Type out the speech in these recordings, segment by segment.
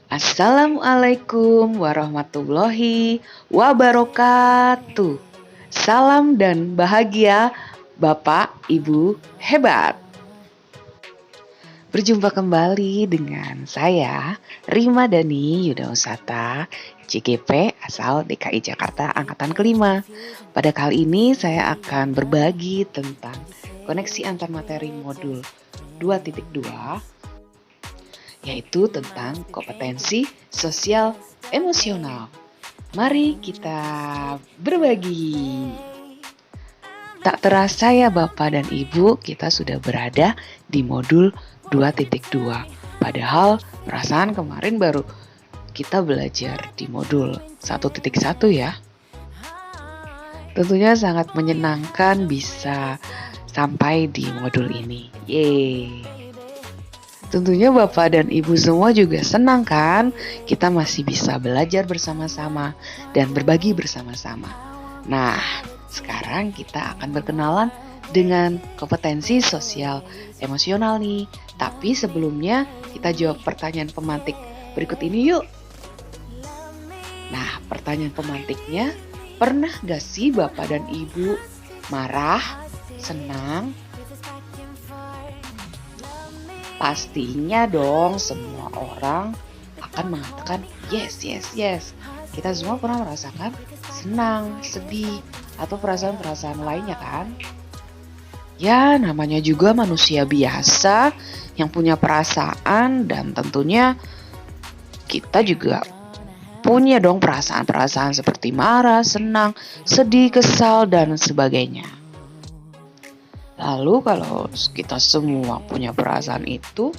Assalamualaikum warahmatullahi wabarakatuh. Salam dan bahagia Bapak Ibu hebat. Berjumpa kembali dengan saya Rima Dani Yudausata, CGP asal DKI Jakarta angkatan kelima. Pada kali ini saya akan berbagi tentang koneksi antar materi modul 2.2, yaitu tentang kompetensi sosial emosional. Mari kita berbagi. Tak terasa ya Bapak dan Ibu, kita sudah berada di modul 2.2. Padahal perasaan kemarin baru kita belajar di modul 1.1 ya. Tentunya sangat menyenangkan bisa sampai di modul ini. Yeay. Tentunya Bapak dan Ibu semua juga senang kan? Kita masih bisa belajar bersama-sama dan berbagi bersama-sama. Nah, sekarang kita akan berkenalan dengan kompetensi sosial emosional nih. Tapi sebelumnya kita jawab pertanyaan pemantik berikut ini yuk. Nah, pertanyaan pemantiknya, pernah gak sih Bapak dan Ibu marah, senang? Pastinya dong semua orang akan mengatakan yes. Kita semua pernah merasakan senang, sedih, atau perasaan-perasaan lainnya kan? Ya, namanya juga manusia biasa yang punya perasaan, dan tentunya kita juga punya dong perasaan-perasaan seperti marah, senang, sedih, kesal, dan sebagainya. Lalu kalau kita semua punya perasaan itu,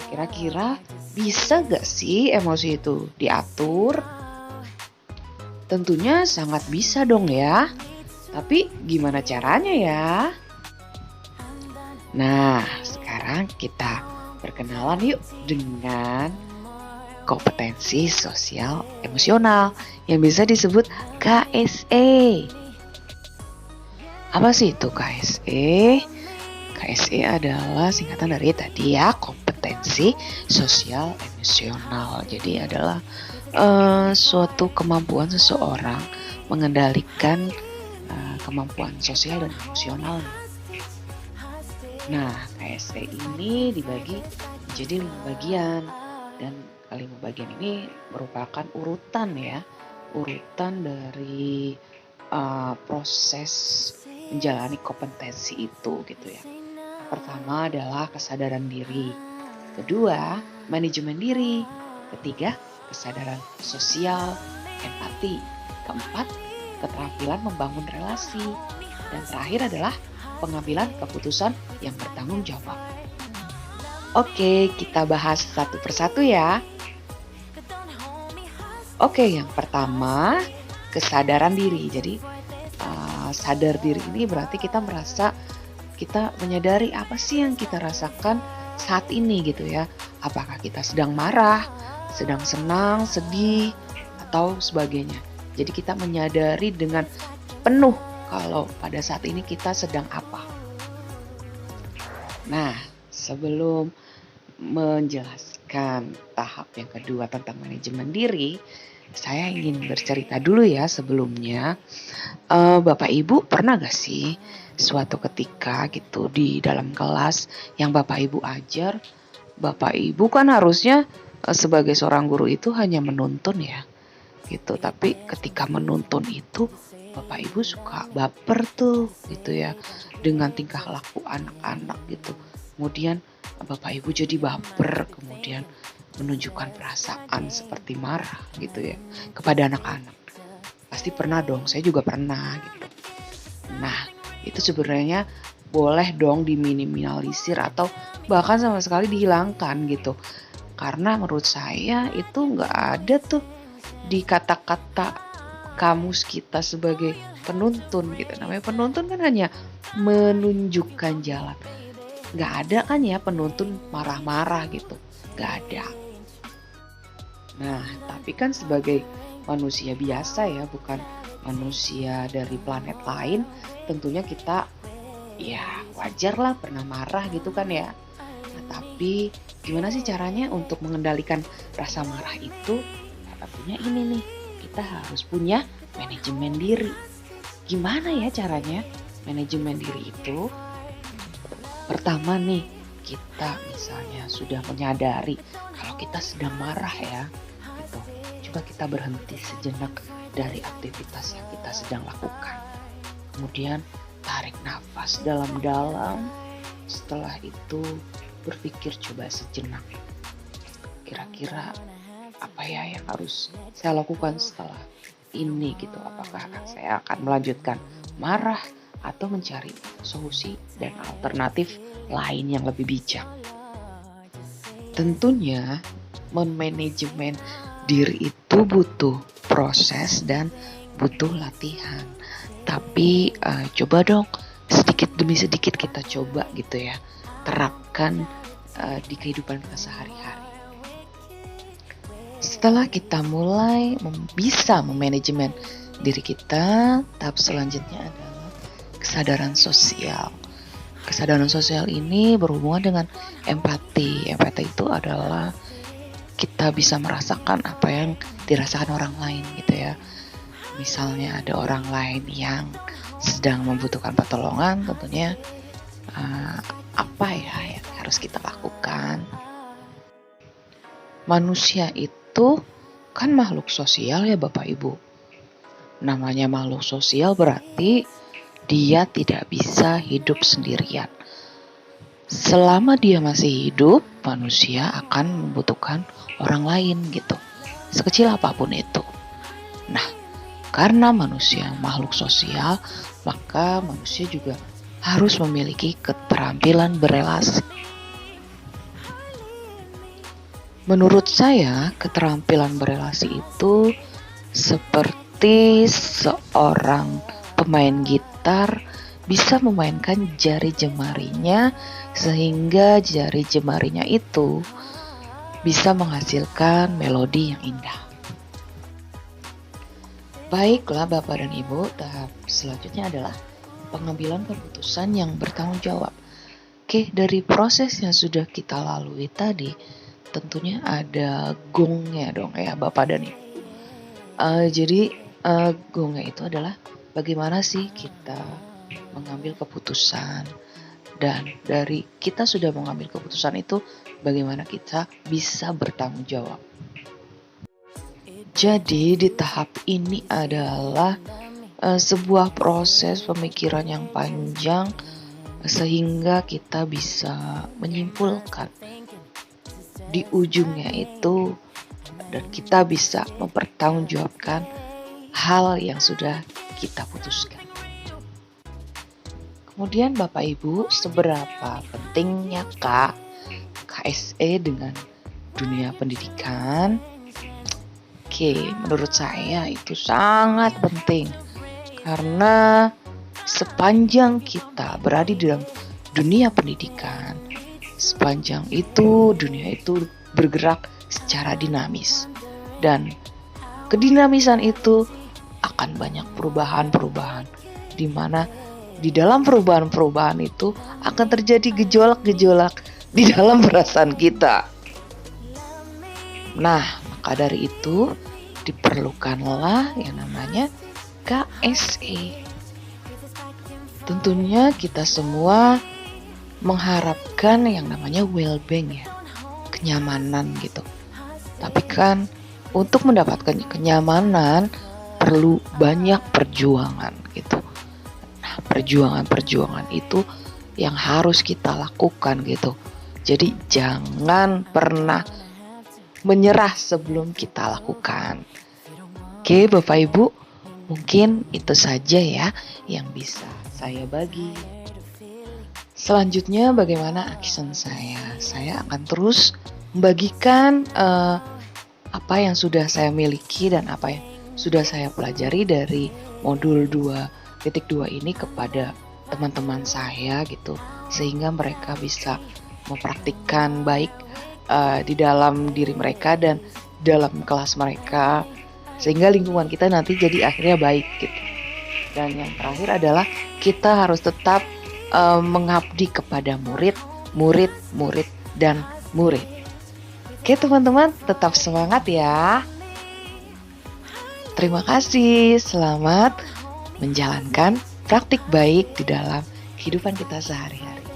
kira-kira bisa gak sih emosi itu diatur? Tentunya sangat bisa dong ya. Tapi gimana caranya ya? Nah, sekarang kita berkenalan yuk dengan kompetensi sosial emosional yang bisa disebut KSE. Apa sih itu KSE? KSE adalah singkatan dari tadi ya, kompetensi sosial emosional. Jadi adalah suatu kemampuan seseorang mengendalikan kemampuan sosial dan emosional. Nah, KSE ini dibagi menjadi 5 bagian, dan kelima bagian ini merupakan urutan ya, urutan dari proses menjalani kompetensi itu gitu ya. Pertama adalah kesadaran diri, kedua manajemen diri, ketiga kesadaran sosial, empati, keempat keterampilan membangun relasi, dan terakhir adalah pengambilan keputusan yang bertanggung jawab. Oke, kita bahas satu persatu ya. Oke, yang pertama kesadaran diri. Jadi sadar diri ini berarti kita menyadari apa sih yang kita rasakan saat ini gitu ya. Apakah kita sedang marah, sedang senang, sedih, atau sebagainya. Jadi kita menyadari dengan penuh kalau pada saat ini kita sedang apa. Nah, sebelum menjelaskan tahap yang kedua tentang manajemen diri, saya ingin bercerita dulu ya sebelumnya. Bapak Ibu pernah gak sih suatu ketika gitu di dalam kelas yang Bapak Ibu ajar, Bapak Ibu kan harusnya sebagai seorang guru itu hanya menuntun ya gitu. Tapi ketika menuntun itu Bapak Ibu suka baper tuh gitu ya dengan tingkah laku anak-anak gitu. Kemudian Bapak Ibu jadi baper, kemudian menunjukkan perasaan seperti marah gitu ya kepada anak-anak. Pasti pernah dong, saya juga pernah gitu. Nah, itu sebenarnya boleh dong diminimalisir atau bahkan sama sekali dihilangkan gitu. Karena menurut saya itu nggak ada tuh di kata-kata kamus kita sebagai penuntun gitu. Namanya penuntun kan hanya menunjukkan jalan. Nggak ada kan ya penuntun marah-marah gitu. Nggak ada. Nah, tapi kan sebagai manusia biasa ya, bukan manusia dari planet lain, tentunya kita ya wajar lah pernah marah gitu kan ya. Nah, tapi gimana sih caranya untuk mengendalikan rasa marah itu? Nah, tentunya ini nih, kita harus punya manajemen diri. Gimana ya caranya manajemen diri itu? Pertama nih, kita misalnya sudah menyadari kalau kita sedang marah ya, gitu. Coba kita berhenti sejenak dari aktivitas yang kita sedang lakukan. Kemudian tarik nafas dalam-dalam. Setelah itu berpikir coba sejenak. Kira-kira apa ya yang harus saya lakukan setelah ini gitu. Apakah saya akan melanjutkan marah atau mencari solusi dan alternatif lain yang lebih bijak. Tentunya memanajemen diri itu butuh proses dan butuh latihan. Tapi coba dong sedikit demi sedikit kita coba gitu ya, terapkan di kehidupan kita sehari-hari. Setelah kita mulai bisa memanajemen diri kita, tahap selanjutnya adalah kesadaran sosial. Kesadaran sosial ini berhubungan dengan empati. Empati itu adalah kita bisa merasakan apa yang dirasakan orang lain gitu ya. Misalnya ada orang lain yang sedang membutuhkan pertolongan, tentunya apa ya yang harus kita lakukan? Manusia itu kan makhluk sosial ya Bapak Ibu. Namanya makhluk sosial berarti dia tidak bisa hidup sendirian. Selama dia masih hidup, manusia akan membutuhkan orang lain gitu, sekecil apapun itu. Nah, karena manusia makhluk sosial, maka manusia juga harus memiliki keterampilan berelasi. Menurut saya, keterampilan berelasi itu seperti seorang pemain gitar bisa memainkan jari jemarinya sehingga jari jemarinya itu bisa menghasilkan melodi yang indah. Baiklah Bapak dan Ibu, tahap selanjutnya adalah pengambilan keputusan yang bertanggung jawab. Oke, dari proses yang sudah kita lalui tadi, tentunya ada gongnya dong ya Bapak dan Ibu. Jadi gongnya itu adalah bagaimana sih kita mengambil keputusan, dan dari kita sudah mengambil keputusan itu bagaimana kita bisa bertanggung jawab. Jadi di tahap ini adalah sebuah proses pemikiran yang panjang sehingga kita bisa menyimpulkan di ujungnya itu, dan kita bisa mempertanggungjawabkan hal yang sudah kita putuskan. Kemudian Bapak Ibu, seberapa pentingnya KSE dengan dunia pendidikan? Oke, menurut saya itu sangat penting karena sepanjang kita berada di dalam dunia pendidikan, sepanjang itu dunia itu bergerak secara dinamis, dan kedinamisan itu akan banyak perubahan-perubahan, di mana di dalam perubahan-perubahan itu akan terjadi gejolak-gejolak di dalam perasaan kita. Nah, maka dari itu diperlukanlah yang namanya KSE. Tentunya kita semua mengharapkan yang namanya well-being ya, kenyamanan gitu. Tapi kan untuk mendapatkan kenyamanan perlu banyak perjuangan gitu. Nah, perjuangan itu yang harus kita lakukan gitu. Jadi jangan pernah menyerah sebelum kita lakukan. Oke Bapak Ibu, mungkin itu saja ya yang bisa saya bagi. Selanjutnya bagaimana action saya? Saya akan terus membagikan apa yang sudah saya miliki dan apa yang sudah saya pelajari dari modul 2.2 ini kepada teman-teman saya gitu, sehingga mereka bisa mempraktikkan baik di dalam diri mereka dan dalam kelas mereka, sehingga lingkungan kita nanti jadi akhirnya baik gitu. Dan yang terakhir adalah kita harus tetap mengabdi kepada murid dan murid. Oke teman-teman, tetap semangat ya. Terima kasih, selamat menjalankan praktik baik di dalam kehidupan kita sehari-hari.